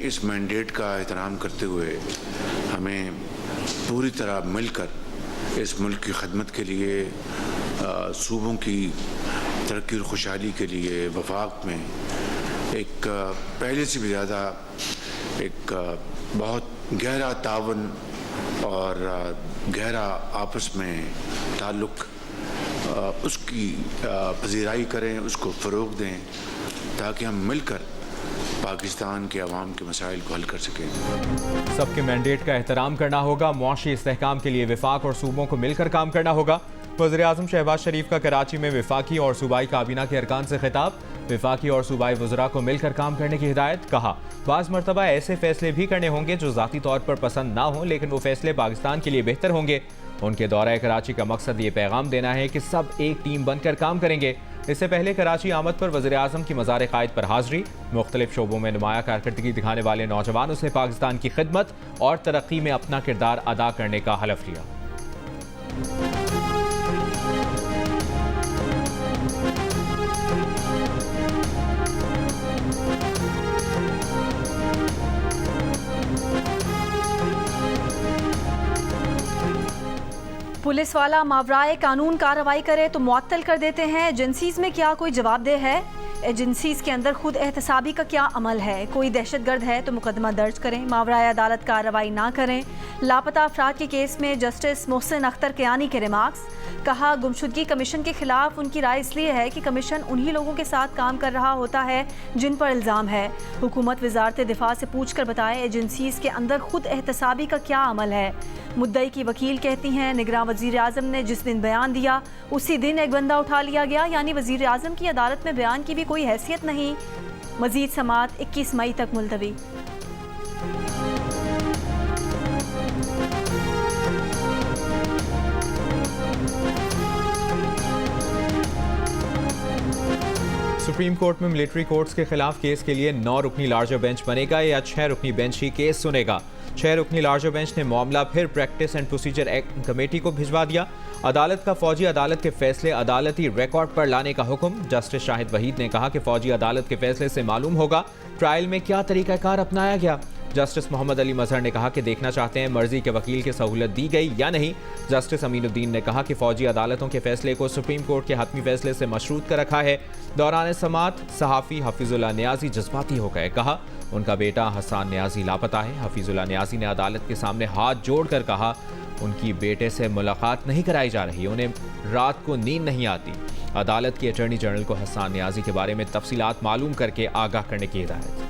इस मैंडेट का एहतराम करते हुए हमें पूरी तरह मिलकर इस मुल्क की खदमत के लिए, सूबों की तरक्की और खुशहाली के लिए वफाक में एक पहले से भी ज़्यादा एक बहुत गहरा तावन और गहरा आपस में ताल्लुक़ उसकी पजीराई करें, उसको फ़रोग़ दें, ताकि हम मिलकर पाकिस्तान के अवाम के मसाइल को हल कर सकें। सबके मैंडेट का एहतराम करना होगा। मुआशी इस्तेहकाम के लिए विफाक और सूबों को मिलकर काम करना होगा। वज़ीर-ए-आज़म शहबाज शरीफ का कराची में विफाकी और सूबाई काबीना के अरकान से खिताब। विफाकी और सूबाई वज़रा को मिलकर काम करने की हिदायत। कहा, बाज़ मरतबा ऐसे फैसले भी करने होंगे जो ज़ाती तौर पर पसंद ना हो, लेकिन वो फैसले पाकिस्तान के लिए बेहतर होंगे। उनके दौरा कराची का मकसद ये पैगाम देना है कि सब एक टीम बनकर काम करेंगे। इससे पहले कराची आमद पर वज़ीर-ए-आज़म की मज़ार क़ायद पर हाज़री। मुख्तलिफ शोबों में नुमाया कारकर्दगी दिखाने वाले नौजवानों से पाकिस्तान की खिदमत और तरक्की में अपना किरदार अदा करने का हलफ लिया। पुलिस वाला मावराए कानून कार्रवाई करे तो मुअत्तल कर देते हैं। एजेंसीज में क्या कोई जवाबदेह है? एजेंसीज के अंदर खुद एहतसाबी का क्या अमल है? कोई दहशतगर्द है तो मुकदमा दर्ज करें, मावराए अदालत कार्रवाई ना करें। लापता अफराद के केस में जस्टिस मोहसिन अख्तर कियानी के रिमार्क्स। कहा, गुमशुदगी कमीशन के खिलाफ उनकी राय इसलिए है कि कमीशन उन्हीं लोगों के साथ काम कर रहा होता है जिन पर इल्ज़ाम है। हुकूमत वजारत दिफा से पूछ कर बताए एजेंसीज के अंदर खुद एहतसाबी का क्या अमल है। मुद्दई की वकील कहती हैं, निगरान वज़ीर-ए-आज़म ने जिस दिन बयान दिया उसी दिन एक बंदा उठा लिया गया, यानी वज़ीर-ए-आज़म की अदालत में बयान की भी कोई हैसियत नहीं। मज़ीद समाअत 21 मई तक मुलतवी। सुप्रीम कोर्ट में मिलिट्री कोर्ट्स के खिलाफ केस के लिए 9 रुकनी लार्जर बेंच बनेगा या 6 रुकनी बेंच ही केस सुनेगा। 6 रुकनी लार्जर बेंच ने मामला फिर practice and procedure act committee को भिजवा दिया। अदालत का फौजी अदालत के फैसले अदालती रिकॉर्ड पर लाने का हुक्म। जस्टिस शाहिद वहीद ने कहा कि फौजी अदालत के फैसले से मालूम होगा ट्रायल में क्या तरीकाकार अपनाया गया। जस्टिस मोहम्मद अली मजहर ने कहा कि देखना चाहते हैं मर्जी के वकील की सहूलत दी गई या नहीं। जस्टिस अमीनुद्दीन ने कहा कि फौजी अदालतों के फैसले को सुप्रीम कोर्ट के हतमी फैसले से मशरूत कर रखा है। दौरान समाअत सहाफ़ी हफीजुल्लाह नियाज़ी जज्बाती हो गए। कहा, उनका बेटा हसन नियाज़ी लापता है। हफीजुल्लाह नियाज़ी ने अदालत के सामने हाथ जोड़कर कहा, उनकी बेटे से मुलाकात नहीं कराई जा रही, उन्हें रात को नींद नहीं आती। अदालत की अटॉर्नी जनरल को हसन नियाज़ी के बारे में तफसीलात मालूम करके आगाह करने की हिदायत।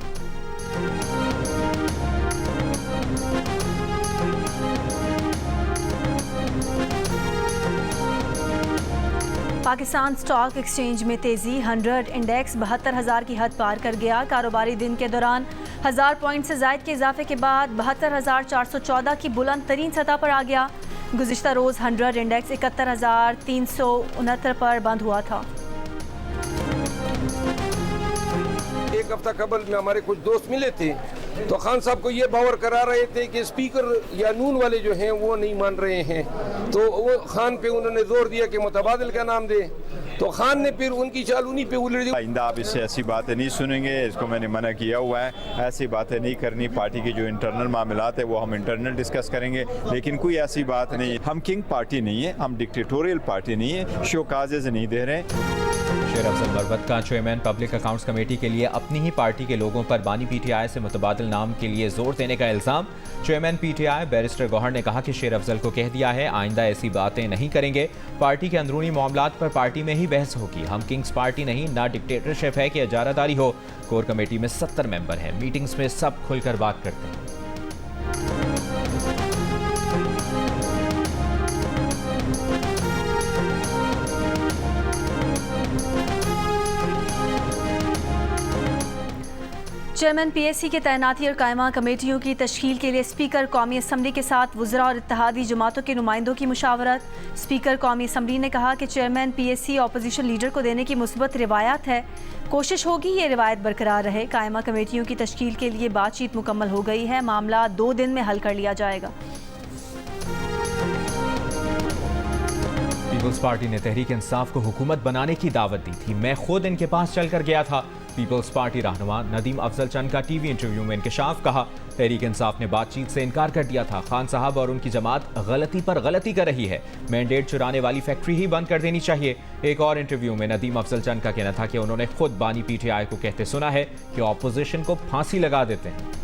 पाकिस्तान स्टॉक एक्सचेंज में तेजी। 100 इंडेक्स 72,000 की हद पार कर गया। कारोबारी दिन के दौरान 1000 पॉइंट से जायद के इजाफे के बाद 72,414 की बुलंद तरीन सतह पर आ गया। गुज़िश्ता रोज़ 100 इंडेक्स 71,369 पर बंद हुआ था। एक हफ्ता कबल में हमारे कुछ दोस्त मिले थे तो खान साहब को ये बावर करा रहे थे कि स्पीकर या नून वाले जो हैं वो नहीं मान रहे हैं, तो वो खान पे उन्होंने जोर दिया कि मुतबादिल का नाम दे, तो खान ने फिर उनकी चाल उन्हीं पे उलट दी। आइंदा आप इससे ऐसी बातें नहीं सुनेंगे, इसको मैंने मना किया हुआ है। ऐसी बातें नहीं करनी। पार्टी के जो इंटरनल मामलात है वो हम इंटरनल डिस्कस करेंगे, लेकिन कोई ऐसी बात नहीं है। हम किंग पार्टी नहीं है, हम डिक्टेटोरियल पार्टी नहीं है, शो काजेज नहीं दे रहे। शेर अफजल बरबत का चेयरमैन पब्लिक अकाउंट्स कमेटी के लिए अपनी ही पार्टी के लोगों पर बानी पीटीआई से मुतबादिल नाम के लिए जोर देने का इल्ज़ाम। चेयरमैन पीटीआई बैरिस्टर गौहर ने कहा कि शेर अफजल को कह दिया है आइंदा ऐसी बातें नहीं करेंगे। पार्टी के अंदरूनी मामलात पर पार्टी में ही बहस होगी। हम किंग्स पार्टी नहीं, ना डिक्टेटरशिप है कि इजारादारी हो। कोर कमेटी में 70 मेंबर हैं। मीटिंग्स में सब खुलकर बात करते हैं। चेयरमैन पीएससी की तैनाती और कायमा कमेटियों की तश्कील के लिए स्पीकर कौमी असम्बली के साथ वुज़रा और इत्तेहादी जमातों के नुमाइंदों की मुशावरत। स्पीकर कौमी असम्बली ने कहा कि चेयरमैन पीएससी अपोजिशन लीडर को देने की मुस्बत रिवायत है, कोशिश होगी ये रिवायत बरकरार रहे। कायमा कमेटियों की तश्कील के लिए बातचीत मुकम्मल हो गई है, मामला 2 दिन में हल कर लिया जाएगा। पीपल्स पार्टी ने तहरीक इंसाफ को हुकूमत बनाने की दावत दी थी। मैं खुद इनके पास चल कर गया था। पीपल्स पार्टी रहनुमा नदीम अफजल चंद का टीवी इंटरव्यू में इंकशाफ, कहा तहरीक इंसाफ ने बातचीत से इनकार कर दिया था। खान साहब और उनकी जमात गलती पर गलती कर रही है, मैंडेट चुराने वाली फैक्ट्री ही बंद कर देनी चाहिए। एक और इंटरव्यू में नदीम अफजल चंद का कहना था कि उन्होंने खुद बानी पीटीआई को कहते सुना है कि ऑपोजिशन को फांसी लगा देते हैं।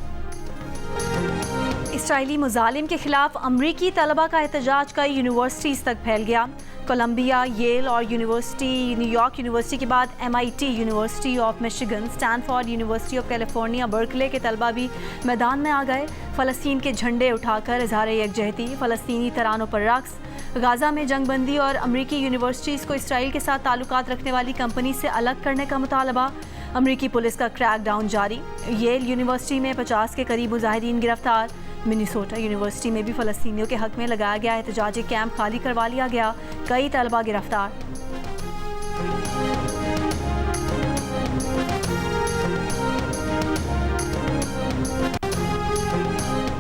इसराइली मुजालिम के खिलाफ अमरीकी तलबा का एहतजाज कई यूनिवर्सिटीज़ तक फैल गया। कोलंबिया, येल और यूनिवर्सिटी, न्यूयॉर्क यूनिवर्सिटी के बाद MIT, university of Michigan, Stanford, university of California, Berkeley के तलबा भी मैदान में आ गए। फ़लस्तीन के झंडे उठाकर इजहार यकजहती, फ़लस्तीनी तरानों पर रक्स। गाज़ा में जंगबंदी और अमरीकी यूनिवर्सिटीज़ को इसराइल के साथ ताल्लुकात रखने वाली कंपनी से अलग करने का मुतालबा। अमरीकी पुलिस का क्रैकडाउन जारी। येल यूनिवर्सिटी में 50 के करीब मुजाहिदीन गिरफ्तार। मिनीसोटा यूनिवर्सिटी में भी फ़लस्तीनियों के हक में लगाया गया एहतजाजी कैंप खाली करवा लिया गया, कई तलबा गिरफ्तार।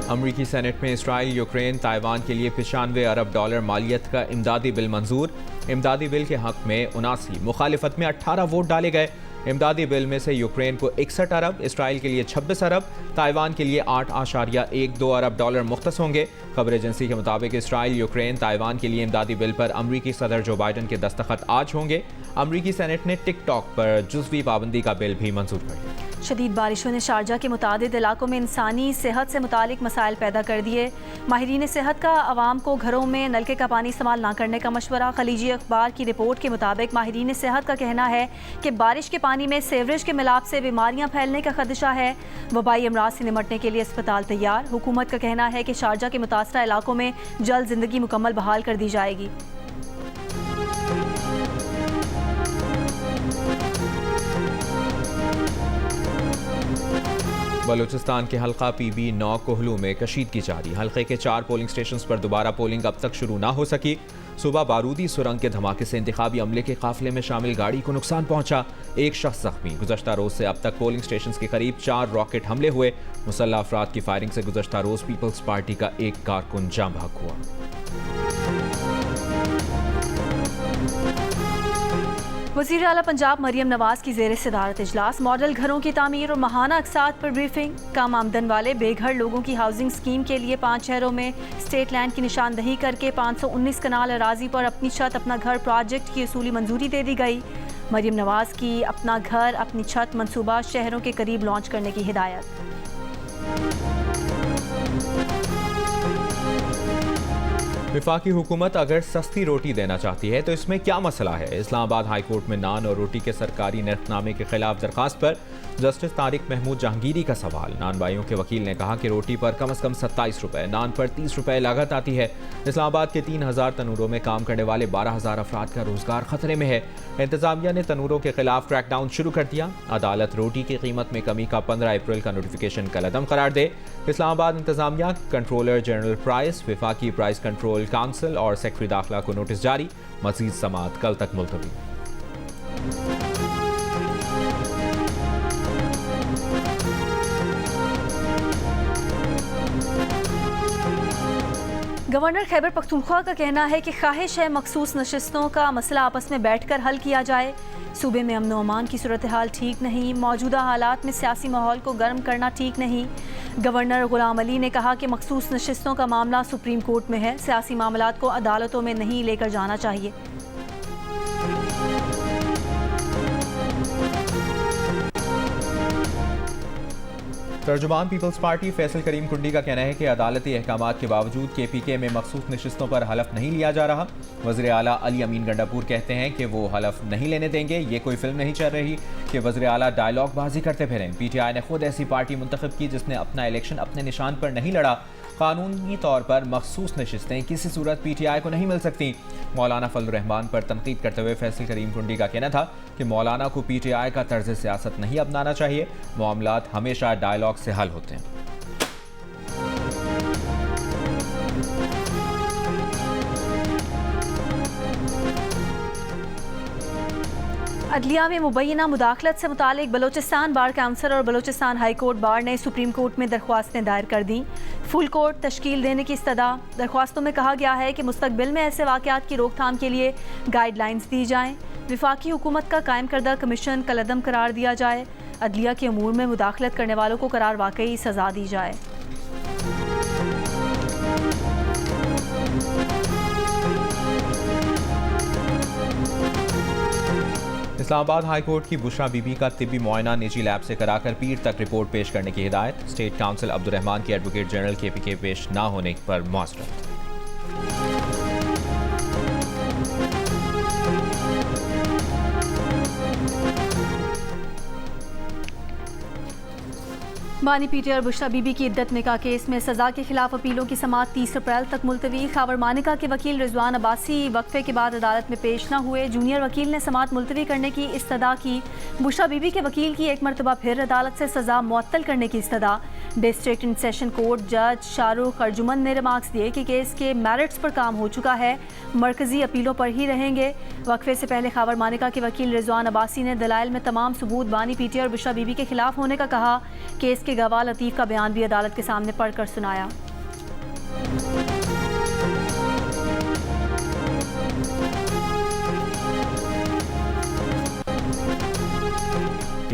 अमरीकी सेनेट में इसराइल, यूक्रेन, ताइवान के लिए $95 अरब मालियत का इमदादी बिल मंजूर। इमदादी बिल के हक में 79, मुखालिफत में 18 वोट डाले गए। इमदादी बिल में से यूक्रेन को 61 अरब, इसराइल के लिए 26 अरब, ताइवान के लिए $8.12 अरब मुख्तस होंगे। खबर एजेंसी के मुताबिक इसराइल, यूक्रेन, ताइवान के लिए इमदादी बिल पर अमरीकी सदर जो बाइडन के दस्तखत आज होंगे। अमरीकी सेनेट ने टिकटॉक पर जुज़वी पाबंदी का बिल भी मंजूर कर दिया। शदीद बारिशों ने शारजा के मुतादिद इलाकों में इंसानी सेहत से मुतालिक मसाइल पैदा कर दिए। माहिरीन सेहत का आवाम को घरों में नलके का पानी इस्तेमाल न करने का मशवरा। खलीजी अखबार की रिपोर्ट के मुताबिक माहिरीन सेहत का कहना है कि बारिश के पानी में सेवरेज के मिलाप से बीमारियां फैलने का खदशा है। वबाई अमराज से निमटने के लिए अस्पताल तैयार। हुकूमत का कहना है कि शारजा के मुतासरा इलाकों में जल्द जिंदगी मुकम्मल बहाल कर दी जाएगी। बलूचिस्तान के हल्का PB9 कोहलू में कशीदगी जारी। हल्के के 4 पोलिंग स्टेशंस पर दोबारा पोलिंग अब तक शुरू ना हो सकी। सुबह बारूदी सुरंग के धमाके से इंतखाबी अमले के काफिले में शामिल गाड़ी को नुकसान पहुंचा, एक शख्स जख्मी। गुज़श्ता रोज से अब तक पोलिंग स्टेशंस के करीब 4 रॉकेट हमले हुए। मुसल्लह अफराद की फायरिंग से गुज़श्ता रोज पीपल्स पार्टी का एक कारकुन जाँ बहक हुआ। वज़ीर आला पंजाब मरियम नवाज की ज़ेर सदारत इजलास। मॉडल घरों की तामीर और माहाना अक़सात पर ब्रीफिंग। कम आमदन वाले बेघर लोगों की हाउसिंग स्कीम के लिए 5 शहरों में स्टेट लैंड की निशानदही करके 519 कनाल अराजी पर अपनी छत अपना घर प्रोजेक्ट की असूली मंजूरी दे दी गई। मरियम नवाज की अपना घर अपनी छत मंसूबा शहरों के करीब लॉन्च करने की हिदायत। वफाकी हुकूमत अगर सस्ती रोटी देना चाहती है तो इसमें क्या मसला है? इस्लामाबाद हाई कोर्ट में नान और रोटी के सरकारी नरखनामे के खिलाफ दरखास्त पर जस्टिस तारिक महमूद जहांगीरी का सवाल। नान भाइयों के वकील ने कहा कि रोटी पर कम से कम 27 रुपये, नान पर 30 रुपये लागत आती है। इस्लामाबाद के 3000 तनूरों में काम करने वाले 12,000 अफराद का रोजगार खतरे में है। इंतजामिया ने तनूरों के खिलाफ क्रैकडाउन शुरू कर दिया। अदालत रोटी की कीमत में कमी का 15 अप्रैल का नोटिफिकेशन कलअदम करार दे। इस्लामाबाद इंतजामिया, कंट्रोलर जनरल प्राइस, वफाकी प्राइस कंट्रोल काउंसिल और सेक्रेटरी दाखिला को नोटिस जारी। मजीद समाअत कल तक मुलतवी। गवर्नर खैबर पख्तूनख्वा का कहना है कि ख्वाहिश है मखसूस नशिस्तों का मसला आपस में बैठकर हल किया जाए। सूबे में अमन व अमान की सूरत हाल ठीक नहीं, मौजूदा हालात में सियासी माहौल को गर्म करना ठीक नहीं। गवर्नर गुलाम अली ने कहा कि मखसूस नशिस्तों का मामला सुप्रीम कोर्ट में है, सियासी मामलात को अदालतों में नहीं लेकर जाना चाहिए। तर्जुमान पीपल्स पार्टी फैसल करीम कुंडी का कहना है कि अदालती अहकामात के बावजूद KPK में मखसूस नशिस्तों पर हलफ नहीं लिया जा रहा। वज़ीर आला अली अमीन गंडापुर कहते हैं कि वो हलफ नहीं लेने देंगे। ये कोई फिल्म नहीं चल रही कि वज़ीर आला डायलॉग बाजी करते फिरें। PTI ने खुद ऐसी पार्टी मुंतखब की जिसने अपना इलेक्शन अपने निशान पर नहीं लड़ा। कानूनी तौर पर मखसूस नशिस्तें किसी सूरत PTI को नहीं मिल सकती। मौलाना फजल रहमान पर तनकीद करते हुए फैसल करीम कुंडी का कहना था कि मौलाना को PTI का तर्ज सियासत नहीं अपनाना चाहिए। मामलात हमेशा डायलॉग से हल होते हैं। अदलिया में मुबैना मुदाखलत से मुतालिक बलोचिस्तान बार काउंसिल और बलोचिस्तान हाई कोर्ट बार ने सुप्रीम कोर्ट में दरख्वास्तें दायर कर दी। फुल कोर्ट तश्कील देने की इस्तदा। दरख्वास्तों में कहा गया है कि मुस्तकबिल में ऐसे वाक़यात की रोकथाम के लिए गाइडलाइंस दी जाएँ। वफाकी हुकूमत का कायम करदा कमीशन कलअदम करार दिया जाए। अदलिया के अमूर में मुदाखलत करने वालों को करार वाकई सजा दी जाए। इस्लामाबाद हाई कोर्ट की बुशरा बीबी का तिब्बी मुआयना निजी लैब से कराकर पीर तक रिपोर्ट पेश करने की हिदायत। स्टेट काउंसिल अब्दुर्रहमान के एडवोकेट जनरल KPK पेश न होने पर मुआज़रत। बानी पीटी और बुशरा बीबी की इद्दत निकाह केस में सजा के खिलाफ अपीलों की समाअत 30 अप्रैल तक मुलतवी। खावर मानिका के वकील रिजवान अब्बासी वक्फे के बाद अदालत में पेश न हुए। जूनियर वकील ने समाअत मुलतवी करने की इस्तदा की। बुशरा बीबी के वकील की एक मरतबा फिर अदालत से सजा मुअत्तल करने की इस्तदा। डिस्ट्रिक्ट एंड सेशन कोर्ट जज शाहरुख अर्जुमन ने रिमार्क्स दिए कि केस के मेरिट्स पर काम हो चुका है, मरकजी अपीलों पर ही रहेंगे। वक्फे से पहले खावर मानिका के वकील रिजवान अब्बासी ने दलाइल में तमाम सबूत बानी पीटी और बुशरा बीबी के खिलाफ होने का कहा। केस के गवाह लतीफ़ का बयान भी अदालत के सामने पढ़कर सुनाया।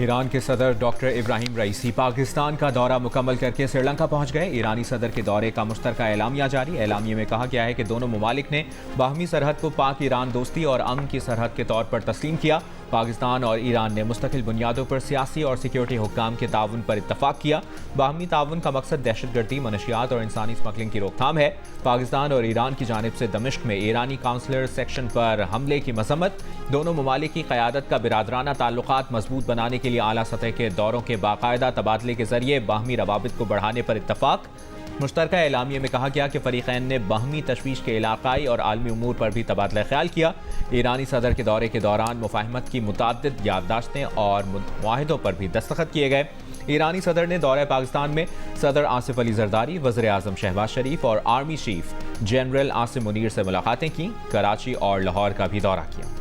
ईरान के सदर डॉक्टर इब्राहिम रईसी पाकिस्तान का दौरा मुकम्मल करके श्रीलंका पहुंच गए। ईरानी सदर के दौरे का मुश्तरका एलामिया जारी। एलामिया में कहा गया है कि दोनों ममालिक ने बाहमी सरहद को पाक ईरान दोस्ती और अमन की सरहद के तौर पर तस्लीम किया। पाकिस्तान और ईरान ने मुस्तकिल बुनियादों पर सियासी और सिक्योरिटी हुक्काम के ताउन पर इत्तफाक किया। बाहमी ताउन का मकसद दहशतगर्दी, मनशियात और इंसानी स्मगलिंग की रोकथाम है। पाकिस्तान और ईरान की जानिब से दमिश्क में ईरानी काउंसलर सेक्शन पर हमले की मजम्मत। दोनों ममालिक की क़यादत का बिरादराना ताल्लुकात मजबूत बनाने के लिए आला सतह के दौरों के बाकायदा तबादले के जरिए बाहमी रवाबित को बढ़ाने पर इत्तफाक। मुश्तरका एलामिया में कहा गया कि फरीक़ैन ने बाहमी तशवीश के इलाकाई और आलमी उमूर पर भी तबादला ख्याल किया। ईरानी सदर के दौरे के दौरान मुफाहमत की मुताद्दिद याददाश्तें और मुआहिदों पर भी दस्तखत किए गए। ईरानी सदर ने दौरे पाकिस्तान में सदर आसिफ अली जरदारी, वज़ीर आज़म शहबाज शरीफ और army chief general Asim Munir से मुलाकातें की। कराची और लाहौर का भी दौरा किया।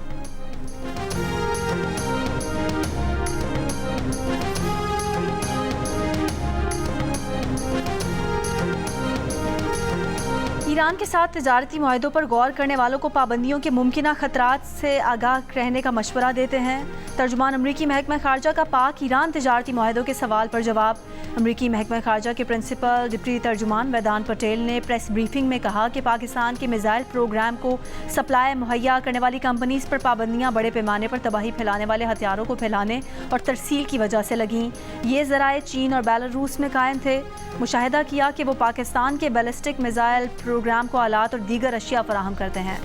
ईरान के साथ तिजारती मुआहिदों पर गौर करने वालों को पाबंदियों के मुमकिना खतरात से आगाह रहने का मशवरा देते हैं। तर्जुमान अमरीकी महकमा खारजा का पाक ईरान तिजारती मुआहिदों के सवाल पर जवाब। अमरीकी महकमा खारजा के प्रिंसिपल डिप्टी तर्जुमान वेदांत पटेल ने प्रेस ब्रीफिंग में कहा कि पाकिस्तान के मिसाइल प्रोग्राम को सप्लाई मुहैया करने वाली कंपनीज पर पाबंदियां बड़े पैमाने पर तबाही फैलाने वाले हथियारों को फैलाने और तरसील की वजह से लगीं। ये ज़राए चीन और बेलारूस में कायम थे। मुशाहिदा किया कि वो पाकिस्तान के बैलिस्टिक मिसाइल प्रोग्राम को आलात और दीगर अशिया फराहम करते हैं।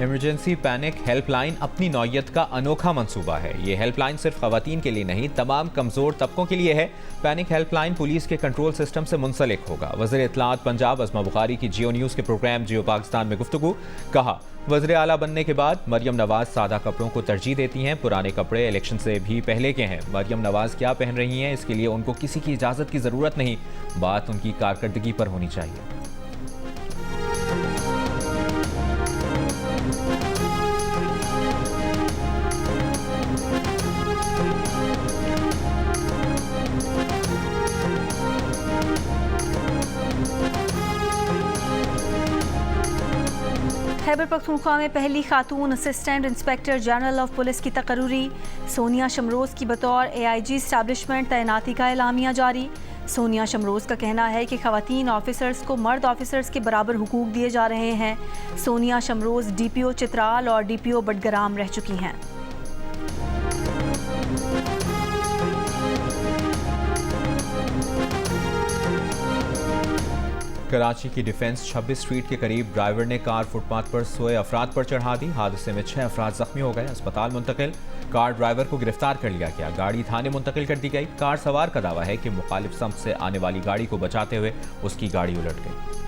इमरजेंसी पैनिक हेल्पलाइन अपनी नौयत का अनोखा मंसूबा है। ये हेल्पलाइन सिर्फ खवातीन के लिए नहीं, तमाम कमज़ोर तबकों के लिए है। पैनिक हेल्पलाइन पुलिस के कंट्रोल सिस्टम से मुंसलिक होगा। वज़ीर इत्तलात पंजाब अज़मा बुखारी की जियो न्यूज़ के प्रोग्राम जियो पाकिस्तान में गुफ्तगू। कहा, वज़ीर आला बनने के बाद मरियम नवाज सादा कपड़ों को तरजीह देती हैं। पुराने कपड़े इलेक्शन से भी पहले के हैं। मरियम नवाज क्या पहन रही हैं, इसके लिए उनको किसी की इजाज़त की ज़रूरत नहीं। बात उनकी कारकर्दगी पर होनी चाहिए। खैबर पख्तूनख्वा में पहली खातून assistant inspector general of police की तकर्रुरी। सोनिया शमरोज़ की बतौर AIG इस्टेब्लिशमेंट तैनाती का एलामिया जारी। सोनिया शमरोज़ का कहना है कि ख़वातीन ऑफिसर्स को मर्द ऑफिसर्स के बराबर हुकूक दिए जा रहे हैं। सोनिया शमरोज़ DPO चित्राल और DPO बडगराम रह चुकी हैं। कराची की डिफेंस 26 स्ट्रीट के करीब ड्राइवर ने कार फुटपाथ पर सोए अफराद पर चढ़ा दी। हादसे में 6 अफराद जख्मी हो गए, अस्पताल मुंतकिल। कार ड्राइवर को गिरफ्तार कर लिया गया, गाड़ी थाने मुंतकिल कर दी गई। कार सवार का दावा है कि मुखालिफ सम्त से आने वाली गाड़ी को बचाते हुए उसकी गाड़ी उलट गई।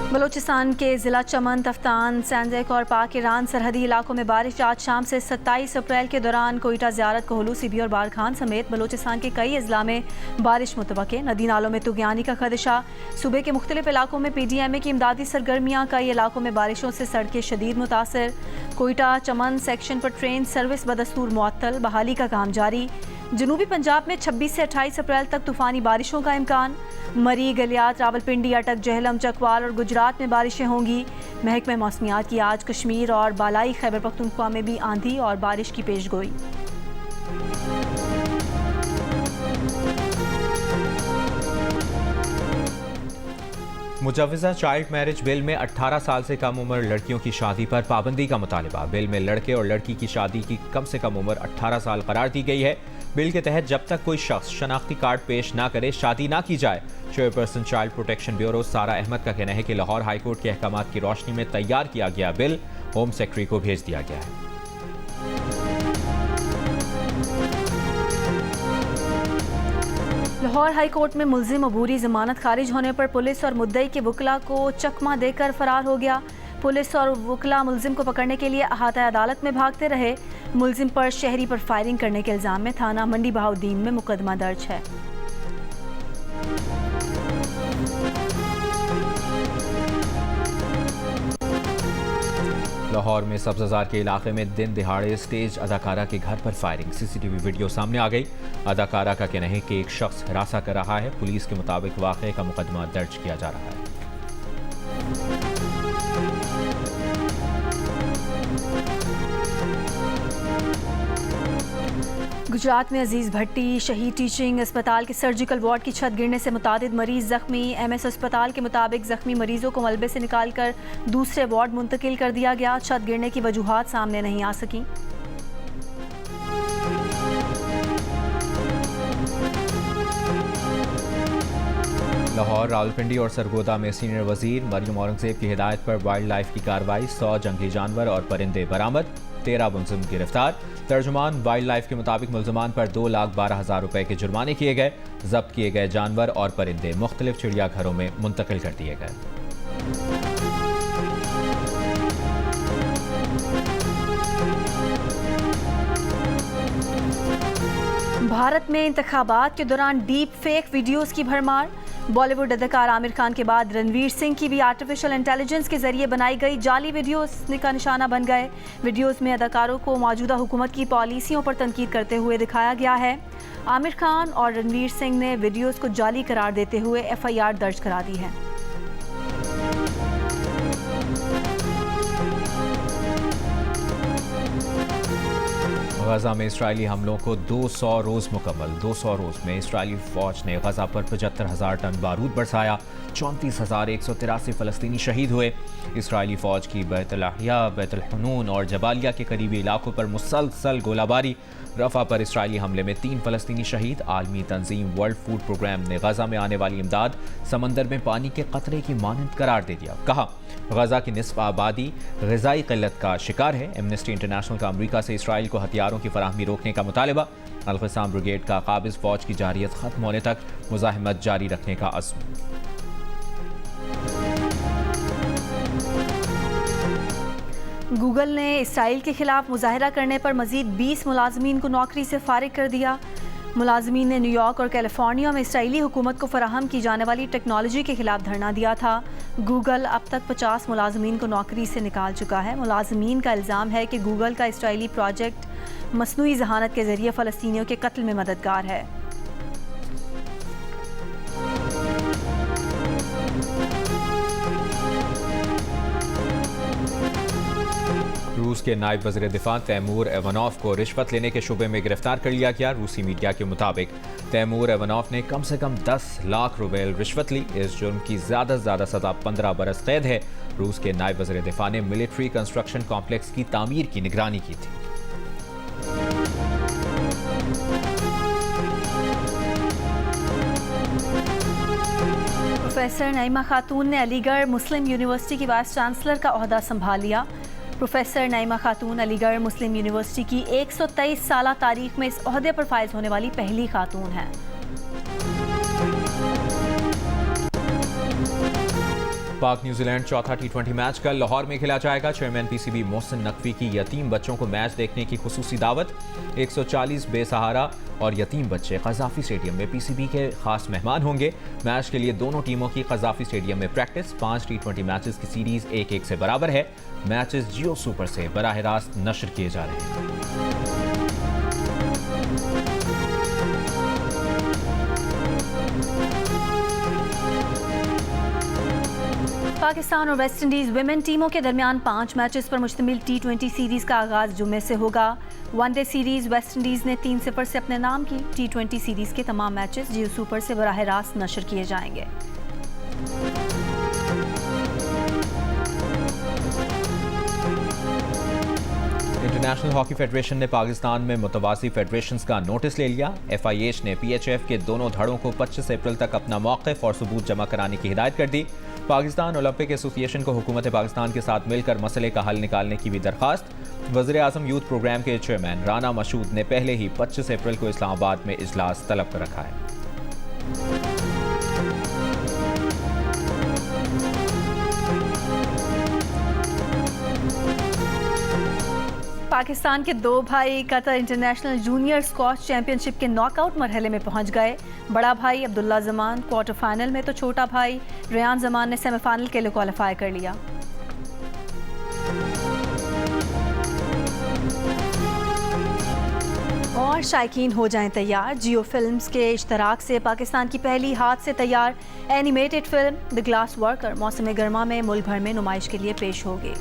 बलूचिस्तान के ज़िला चमन, तफ्तान, सैंजक और पाक ईरान सरहदी इलाकों में बारिश। आज शाम से 27 अप्रैल के दौरान कोयटा, ज़ियारत, कोहलू, सिबी और बारखान समेत बलूचिस्तान के कई अजला में बारिश मुतवक्के। नदी नालों में तुगयानी का खदशा। सूबे के मुख्तलिफ इलाकों में PDMA की इमदादी सरगर्मियाँ। कई इलाकों में बारिशों से सड़कें शदीद मुतासर। कोयटा चमन सेक्शन पर ट्रेन सर्विस बदस्तूर मुअत्तल, बहाली का काम जारी। जनूबी पंजाब में 26 से 28 अप्रैल तक तूफानी बारिशों का इम्कान। मरी, गलियात, रावलपिंडी, अटक, जहलम, चकवाल और गुजरात में बारिशें होंगी। महकमे मौसमियात की आज कश्मीर और बालाई खैबर पख्तूनख्वा में भी आंधी और बारिश की पेशगोई। मुजव्वज़ा चाइल्ड मैरिज बिल में 18 साल से कम उम्र लड़कियों की शादी पर पाबंदी का मुतालिबा। बिल में लड़के और लड़की की शादी की कम से कम उम्र 18 साल करार दी गई है। बिल के तहत जब तक कोई शख्स शनाख्ती कार्ड पेश ना करे शादी ना की जाए। चेयरपर्सन चाइल्ड प्रोटेक्शन ब्यूरो सारा अहमद का कहना है कि लाहौर हाईकोर्ट के अहकामात की रोशनी में तैयार किया गया बिल होम सेक्रेटरी को भेज दिया गया है। लाहौर हाई कोर्ट में मुल्जिम अबूरी जमानत खारिज होने पर पुलिस और मुद्दई के वकला को चकमा देकर फरार हो गया। पुलिस और वकला मुल्जिम को पकड़ने के लिए अहाता अदालत में भागते रहे। मुल्जिम पर शहरी पर फायरिंग करने के इल्जाम में थाना मंडी बहाउद्दीन में मुकदमा दर्ज है। लाहौर में सब्ज़ाजार के इलाके में दिन दिहाड़े स्टेज अदाकारा के घर पर फायरिंग। सीसीटीवी वीडियो सामने आ गई। अदाकारा का कहना है कि एक शख्स हिरासा कर रहा है। पुलिस के मुताबिक वाक़े का मुकदमा दर्ज किया जा रहा है। गुजरात में अजीज भट्टी शहीद टीचिंग अस्पताल के सर्जिकल वार्ड की छत गिरने से मुतादिद मरीज जख्मी। एमएस अस्पताल के मुताबिक जख्मी मरीजों को मलबे से निकालकर दूसरे वार्ड मुंतकिल कर दिया गया। छत गिरने की वजूहात सामने नहीं आ सकी। लाहौर, रावलपिंडी और सरगोदा में सीनियर वजीर मरियम औरंगजेब की हिदायत पर वाइल्ड लाइफ की कार्रवाई। 100 जंगली जानवर और परिंदे बरामद, 13 मुलजिम गिरफ्तार। तर्जुमान वाइल्ड लाइफ के मुताबिक मुलजमान पर 2,12,000 रुपए के जुर्माने किए गए। जब्त किए गए जानवर और परिंदे मुख्तलिफ चिड़ियाघरों में मुंतकिल कर दिए गए। भारत में इंतखाबात के दौरान डीप फेक वीडियोस की भरमार। बॉलीवुड अदाकार आमिर खान के बाद रणवीर सिंह की भी आर्टिफिशियल इंटेलिजेंस के जरिए बनाई गई जाली वीडियोस का निशाना बन गए। वीडियोस में अदाकारों को मौजूदा हुकूमत की पॉलिसियों पर तनकीद करते हुए दिखाया गया है। आमिर खान और रणवीर सिंह ने वीडियोस को जाली करार देते हुए एफआईआर दर्ज करा दी है। गजा में इसराइली हमलों को 200 रोज़ मुकम्मल। 200 रोज़ में इसराइली फ़ौज ने गजा पर 75,000 टन बारूद बरसाया। 34,183 फ़लस्तीनी शहीद हुए। इसराइली फ़ौज की बैतुल-लाहिया, बैतुल-हनून और जबालिया के करीबी इलाकों पर मुसलसल गोलाबारी। रफ़ा पर इसराइली हमले में 3 फ़लस्तीनी शहीद। आलमी तंजीम वर्ल्ड फूड प्रोग्राम ने गजा में आने वाली इमदाद समंदर में पानी के कतरे की मानंद करार दे दिया। कहा, गजा की निस्फ आबादी ग़िज़ाई क़िल्लत का शिकार है। एमनेस्टी इंटरनेशनल का अमरीका से इसराइल को हथियारों की फराहमी रोकने का मुतालबा। अल-क़स्साम ब्रिगेड का काबिज़ फ़ौज की जारियत ख़त्म होने तक मुज़ाहिमत जारी रखने का अज़्म। गूगल ने इसराइल के खिलाफ मुजाहरा करने पर मजीद 20 मुलाजमीन को नौकरी से फारिग कर दिया। मुलाजमीन ने न्यूयॉर्क और कैलिफोर्निया में इसराइली हुकूमत को फराहम की जाने वाली टेक्नोलॉजी के खिलाफ धरना दिया था। गूगल अब तक 50 मुलाजमीन को नौकरी से निकाल चुका है। मुलाजमीन का इल्ज़ाम है कि गूगल का इसराइली प्रोजेक्ट मसनूई जहानत के जरिए फ़लस्तीनियों के कत्ल में मददगार है। रूस के नायब वज़ीर दिफा तैमूर एवानोफ को रिश्वत लेने के शुबे में गिरफ्तार कर लिया गया। रूसी मीडिया के मुताबिक तैमूर एवानोफ ने कम से कम 10 लाख रुपए रिश्वत ली। इस जुर्म की ज़्यादा से ज़्यादा सज़ा 15 बरस कैद है। रूस के नायब वज़ीर दिफा ने मिलिट्री कंस्ट्रक्शन कॉम्प्लेक्स की तामीर की निगरानी की थी। प्रोफेसर नईमा खातून ने अलीगढ़ मुस्लिम यूनिवर्सिटी की वाइस चांसलर का ओहदा संभाल लिया। प्रोफेसर नईमा खातून अलीगढ़ मुस्लिम यूनिवर्सिटी की 123 साला तारीख में इस ओहदे पर फाइज होने वाली पहली खातून हैं। पाक न्यूजीलैंड चौथा T20 मैच कल लाहौर में खेला जाएगा। चेयरमैन PCB मोहसिन नकवी की यतीम बच्चों को मैच देखने की खुसूसी दावत। 140 बेसहारा और यतीम बच्चे क़ज़ाफ़ी स्टेडियम में PCB के खास मेहमान होंगे। मैच के लिए दोनों टीमों की क़ज़ाफ़ी स्टेडियम में प्रैक्टिस। 5 T20 मैचेस की सीरीज़ 1-1 से बराबर है। मैचेस जियो सुपर से बराह रास्त नशर किए जा रहे हैं। पाकिस्तान और वेस्ट इंडीज़ विमेन टीमों के दरमियान 5 मैचेस पर मुश्तमिल T20 सीरीज़ का आगाज़ जुम्मे से होगा। वनडे सीरीज़ वेस्ट इंडीज़ ने 3-0 से अपने नाम की। T20 सीरीज़ के तमाम मैचेस जियो सुपर से बराह रास्त नशर किए जाएंगे। इंटरनेशनल हॉकी फेडरेशन ने पाकिस्तान में मुतवाज़ी फेडरेशंस का नोटिस ले लिया। FIH ने PHF के दोनों धड़ों को 25 अप्रैल तक अपना मौक़िफ़ और सबूत जमा कराने की हिदायत कर दी। पाकिस्तान ओलंपिक एसोसिएशन को हुकूमत पाकिस्तान के साथ मिलकर मसले का हल निकालने की भी दरख्वास्त। वज़ीर आज़म यूथ प्रोग्राम के चेयरमैन राना मशहूद ने पहले ही 25 अप्रैल को इस्लामाबाद में इजलास तलब कर रखा है। पाकिस्तान के 2 भाई Qatar international junior squash championship के नॉकआउट मरहले में पहुंच गए। बड़ा भाई अब्दुल्ला जमान क्वार्टर फाइनल में तो छोटा भाई रेयान जमान ने सेमीफाइनल के लिए क्वालिफाई कर लिया। और शायकीन हो जाएं तैयार, जियो फिल्म्स के इश्तराक से पाकिस्तान की पहली हाथ से तैयार animated film the glass worker मौसम गर्मा में मुल्क भर में नुमाइश के लिए पेश होगी।